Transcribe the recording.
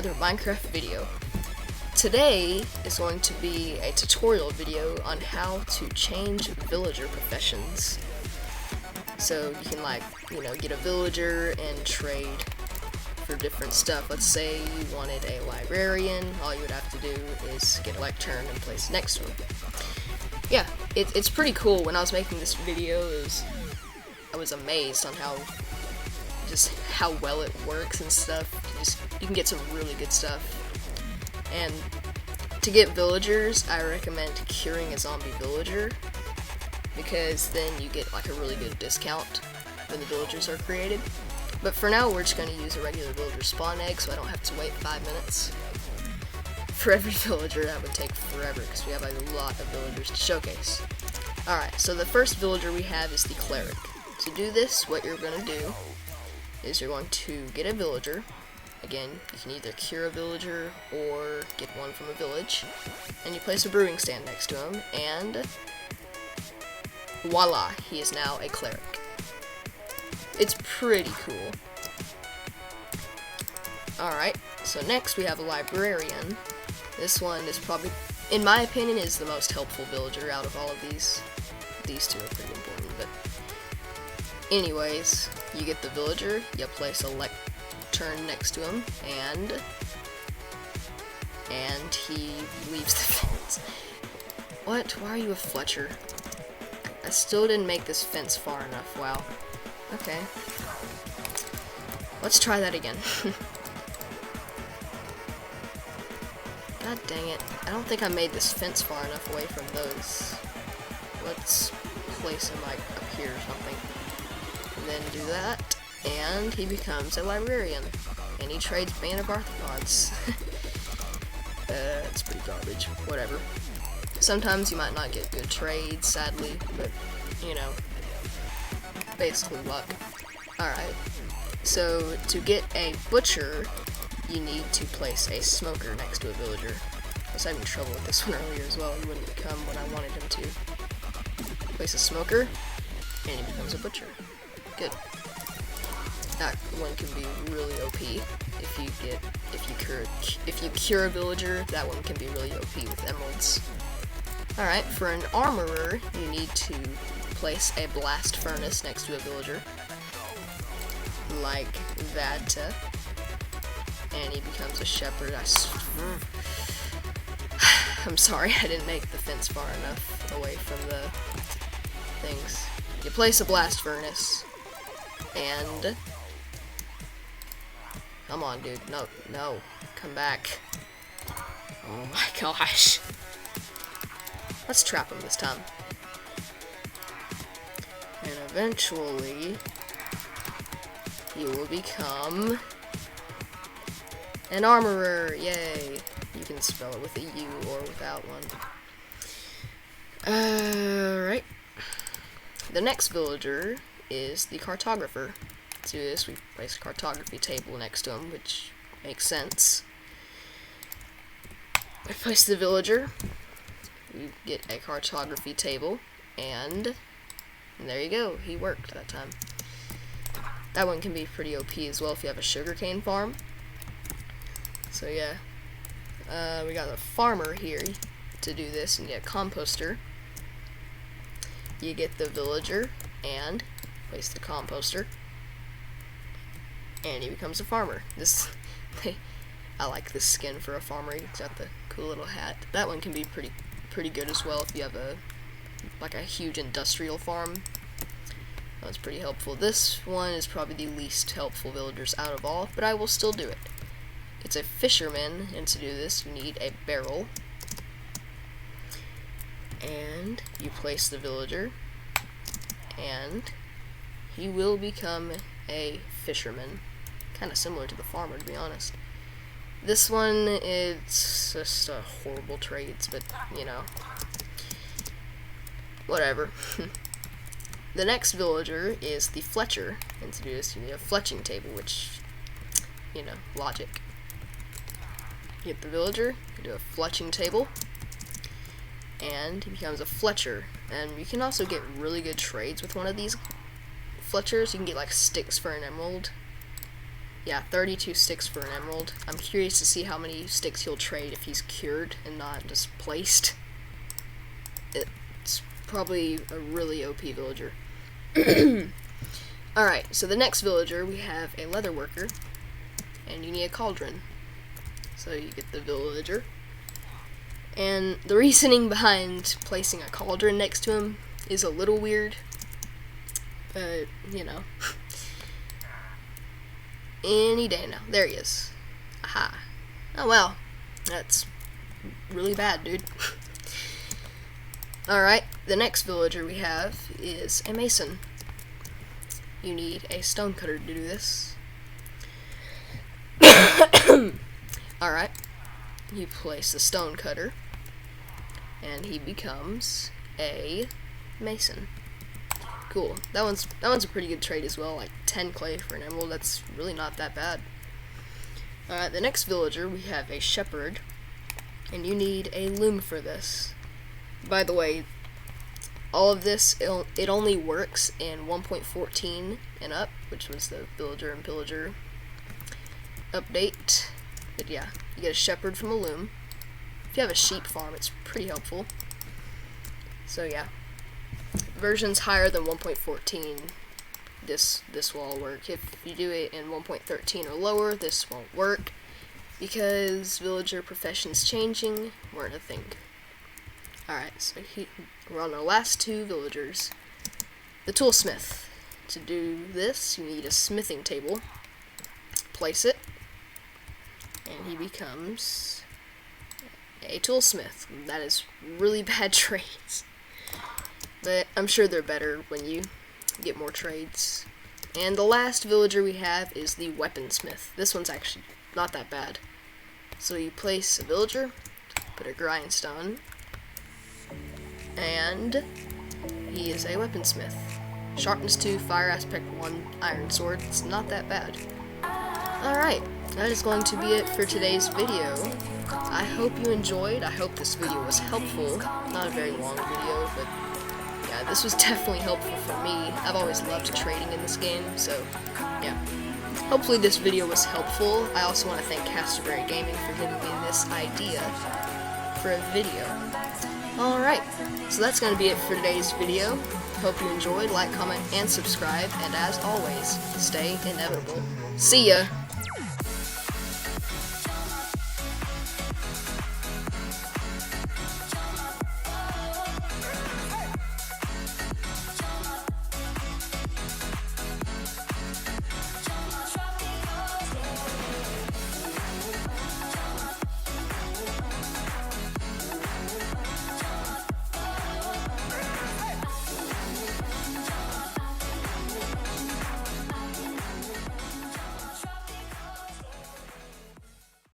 another Minecraft video. Today is going to be a tutorial video on how to change villager professions. So you can get a villager and trade for different stuff. Let's say you wanted a librarian, all you would have to do is get a lectern and place it next to him. Yeah, it's pretty cool. When I was making this video, I was amazed on how well it works and stuff. You can get some really good stuff. And to get villagers, I recommend curing a zombie villager, because then you get like a really good discount when the villagers are created. But for now, we're just going to use a regular villager spawn egg, so I don't have to wait 5 minutes. For every villager, that would take forever, because we have a lot of villagers to showcase. Alright, so the first villager we have is the cleric. To do this, what you're going to do is you're going to get a villager. Again, you can either cure a villager or get one from a village. And you place a brewing stand next to him, and voila, he is now a cleric. It's pretty cool. Alright, so next we have a librarian. This one is probably, in my opinion, is the most helpful villager out of all of these. These two are pretty important, but anyways, you get the villager, you place a lectern next to him, and he leaves the fence. What? Why are you a Fletcher? I still didn't make this fence far enough. Wow. Okay. Let's try that again. God dang it. I don't think I made this fence far enough away from those. Let's place him like up here or something. And then do that, and he becomes a librarian. And he trades Bane of Arthropods. It's pretty garbage. Whatever. Sometimes you might not get good trades, sadly, but, you know, basically luck. Alright, so to get a butcher, you need to place a smoker next to a villager. I was having trouble with this one earlier as well. He wouldn't become what I wanted him to. Place a smoker, and he becomes a butcher. Good. That one can be really OP if you cure a villager. That one can be really OP with emeralds. Alright, for an armorer, you need to place a blast furnace next to a villager. Like that. And he becomes a shepherd. I'm sorry, I didn't make the fence far enough away from the things. You place a blast furnace, and come on, dude. No, come back. Oh my gosh. Let's trap him this time. And eventually, you will become an armorer. Yay. You can spell it with a U or without one. Alright. The next villager is the cartographer. To do this, we place a cartography table next to him, which makes sense. I place the villager. We get a cartography table, and there you go. He worked that time. That one can be pretty OP as well if you have a sugarcane farm. So yeah, we got a farmer here to do this, and get a composter. You get the villager and place the composter, and he becomes a farmer. I like this skin for a farmer. He's got the cool little hat. That one can be pretty good as well if you have a huge industrial farm. That's pretty helpful. This one is probably the least helpful villagers out of all, but I will still do it. It's a fisherman, and to do this, you need a barrel. And you place the villager, and he will become a fisherman. Kind of similar to the farmer, to be honest. This one, it's just horrible trades, but, you know, whatever. The next villager is the Fletcher, and to do this, you need a fletching table, which, you know, logic. You get the villager, you do a fletching table, and he becomes a Fletcher. And you can also get really good trades with one of these Fletchers. You can get like sticks for an emerald, yeah, 32 sticks for an emerald. I'm curious to see how many sticks he'll trade if he's cured and not just placed. It's probably a really OP villager. Alright, so the next villager, we have a leather worker, and you need a cauldron. So you get the villager. And the reasoning behind placing a cauldron next to him is a little weird, but, you know. Any day now. There he is. Aha. Oh, wow. That's really bad, dude. Alright, the next villager we have is a mason. You need a stonecutter to do this. Alright, you place the stonecutter, and he becomes a mason. Cool. That one's a pretty good trade as well, like 10 clay for an emerald. That's really not that bad. Alright, the next villager, we have a shepherd, and you need a loom for this. By the way, all of this, it only works in 1.14 and up, which was the villager and pillager update. But yeah, you get a shepherd from a loom. If you have a sheep farm, it's pretty helpful. So yeah, versions higher than 1.14, this will all work. If you do it in 1.13 or lower, this won't work because villager professions changing weren't a thing. Alright, so we're on our last two villagers. The toolsmith. To do this, you need a smithing table. Place it, and he becomes a toolsmith. That is really bad trades, but I'm sure they're better when you get more trades. And the last villager we have is the weaponsmith. This one's actually not that bad. So you place a villager, put a grindstone, and he is a weaponsmith. Sharpness 2, fire aspect 1, iron sword. It's not that bad. Alright, that is going to be it for today's video. I hope you enjoyed. I hope this video was helpful. Not a very long video, but yeah, this was definitely helpful for me. I've always loved trading in this game, so yeah. Hopefully this video was helpful. I also want to thank Casterberry Gaming for giving me this idea for a video. Alright, so that's going to be it for today's video. Hope you enjoyed. Like, comment, and subscribe. And as always, stay inevitable. See ya!